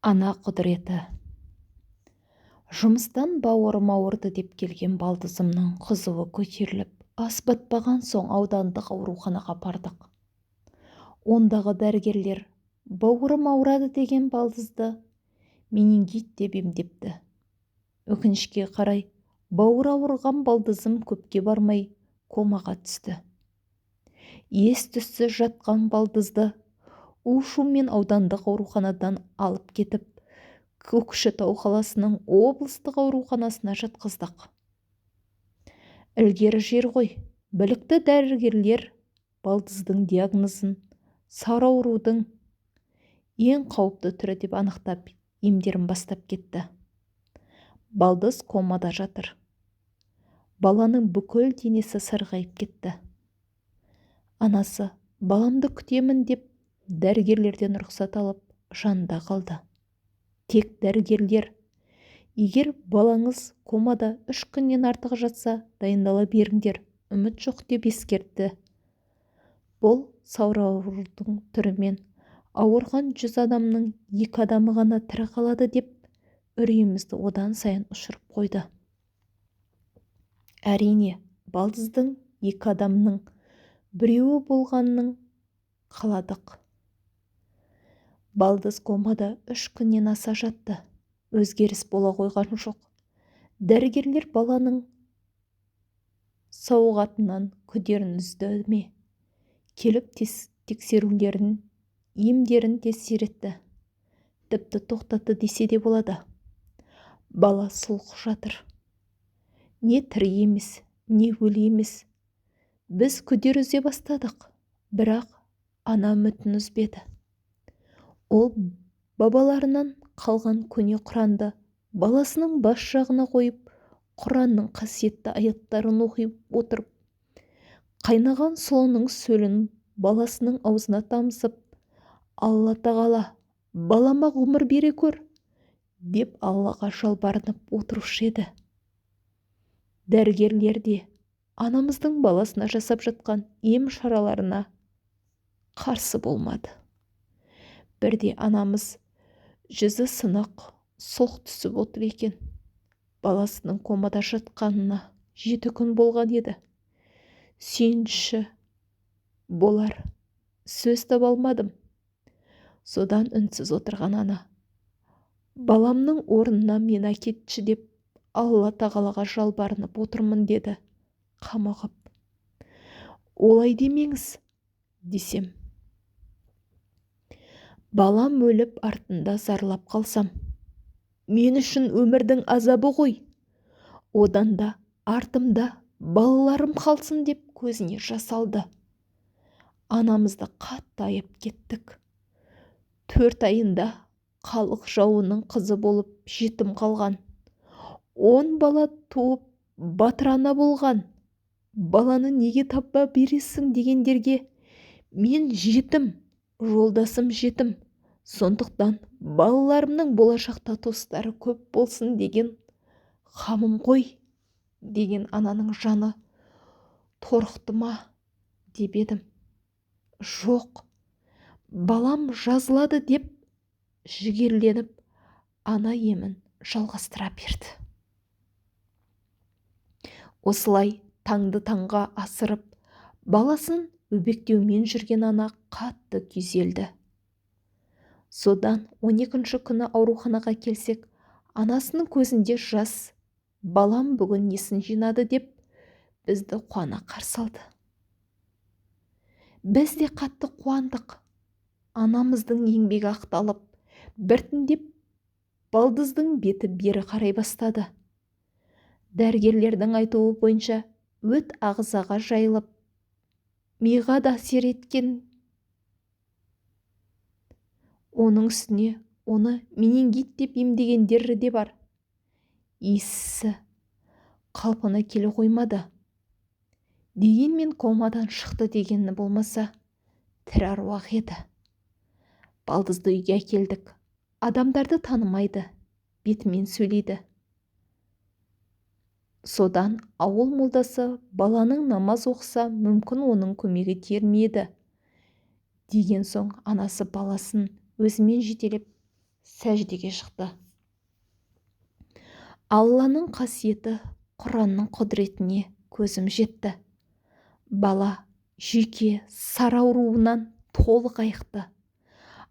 Ана құдіреті. Жұмыстан бауырым ауырды деп келген балдызымның қызуы көтеріліп, ас батпаған соң аудандық ауруханаға бардық. Ондағы дәрігерлер бауырым ауырады деген балдызды менингит деп емдепті. Өкінішке қарай, бауыры ауырған балдызым көпке бармай комаға түсті. Ес-түссіз жатқан балдызды у-шумен аудандық ауруханадан алып кетіп, Көкшетау қаласының облыстық ауруханасына жатқыздық. Ілгері жер ғой, білікті дәрігерлер балдыздың диагнозын сары аурудың ең қауіпті түрі деп анықтап, емдерін бастап кетті. Балдыз комада жатыр. Баланың бүкіл денесі сырғайып кетті. Анасы баламды күтемін деп дәрігерлерден рұқсат алып жанында қалды. Тек дәрігерлер, егер балаңыз комада 3 күннен артық жатса, дайындала беріңдер, үміт жоқ деп ескертті. Бұл сары аурудың түрімен ауырған 100 адамның 2 адамы ғана тірі қалады деп үрейімізді одан сайын ұшырып қойды. Әрине, балдыздың 2 адамның біреуі болғанның қаладық. Балдыз комада 3 күннен аса жатты. Өзгеріс бола қойған жоқ. Дәрігерлер баланың сауығатынан күдерін үзді ме? Келіп тексерулерін, емдерін тексеретті. Тіпті тоқтатты десе де болады. Бала сұлқ жатыр. Не тірі емес, не өлі емес. Біз күдер үзе бастадық, бірақ ана үмітін үзбеді. Ол бабаларынан қалған көне Құранды баласының бас жағына қойып, Құранның қасиетті аяттарын оқып отырып, қайнаған суының сөлін баласының аузына тамызып, Алла тағала, балама ғұмыр бере көр, деп Аллаға жалбарынып отырушы еді. Дәрігерлер де анамыздың баласына жасап жатқан ем шараларына қарсы болмады. Бірде анамыз жүзі сынық, сұлқ түсіп отыр екен. Баласының комада жатқанына 7 күн болған еді. Сүйінші болар, сөз таба алмадым. Содан үнсіз отырған ана, баламның орнына мен әкетші деп Алла тағалаға жалбарынып отырмын деді, қамығып. Олай демеңіз, десем. Балам өліп артында зарлап қалсам, мен үшін өмірдің азабы ғой. Одан да артымда балаларым қалсын деп көзіне жас алды. Анамызды қатты аяп кеттік. 4 айында халық жауының қызы болып жетім қалған. 10 бала туып батыр ана болған. Баланы неге таппа бересің дегендерге мен жетім, жолдасым жетім. Сондықтан балаларымның болашақта достары көп болсын деген қамым ғой, деген ананың жаны торықты ма деп едім. Жоқ, балам жазылады деп жігерленіп, ана емін жалғастыра берді. Осылай таңды таңға асырып, баласын өбектеумен жүрген ана қатты күйзелді. Содан 12-ші күні ауруханаға келсек, анасының көзінде жас, балам бүгін несін жинады деп бізді қуана қарсы алды. Біз де қатты қуандық. Анамыздың еңбегі ақталып, біртіндеп балдыздың беті бері қарай бастады. Дәрігерлердің айтуы бойынша өт ағзаға жайылып, миға да әсер еткен. Оның үстіне оны менингит деп емдегендері де бар. Есі қалпына келе қоймады. Дегенмен комадан шықты дегені болмаса, тірі аруақ еді. Балдызды үйге әкелдік. Адамдарды танымайды, бетімен сөйлейді. Содан ауыл молдасы баланың намаз оқыса, мүмкін оның көмегі тиер ме еді деген соң анасы баласын өзімен жетелеп сәждеге шықты. Алланың қасиеті, Құранның құдіретіне көзім жетті. Бала жүйке сар ауруынан толық айықты.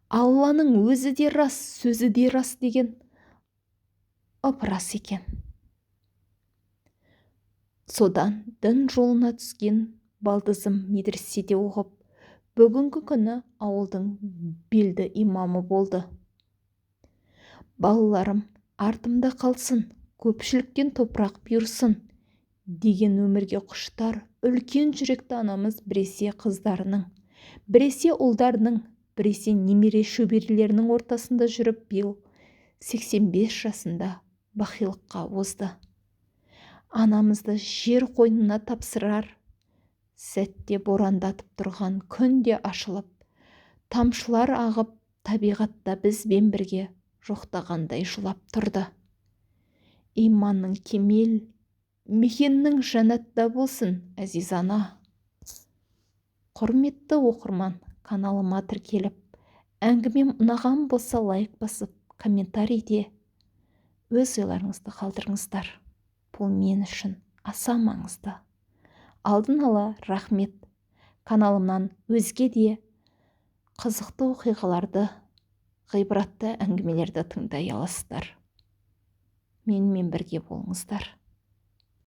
Алланың өзі де рас, сөзі де рас деген ып-рас екен. Содан дін жолына түскен балдызым медреседе оқып, бүгінгі күні ауылдың белді имамы болды. Балаларым артымда қалсын, көпшіліктен топырақ бұйырсын деген өмірге құштар үлкен жүректі анамыз біресе қыздарының, біресе ұлдарының, біресе немере шөберелерінің ортасында жүріп, биыл 85 жасында бақилыққа озды. Анамызды жер қойнына тапсырар сәтте борандатып тұрған күнде ашылып, тамшылар ағып, табиғатта бізбен бірге жоқтағандай жылап тұрды. Иманның кемел, мекеннің жәннатта болсын, әзиз ана. Құрметті оқырман, каналыма тіркеліп, әңгімем ұнаған болса лайк басып, комментарийде өз ойларыңызды қалдырыңыздар. Бұл мен үшін аса маңызды. Алдын ала рахмет. Каналымнан өзге де қызықты оқиғаларды, ғибратты әңгімелерді тыңдай аласыздар. Менімен бірге болыңыздар.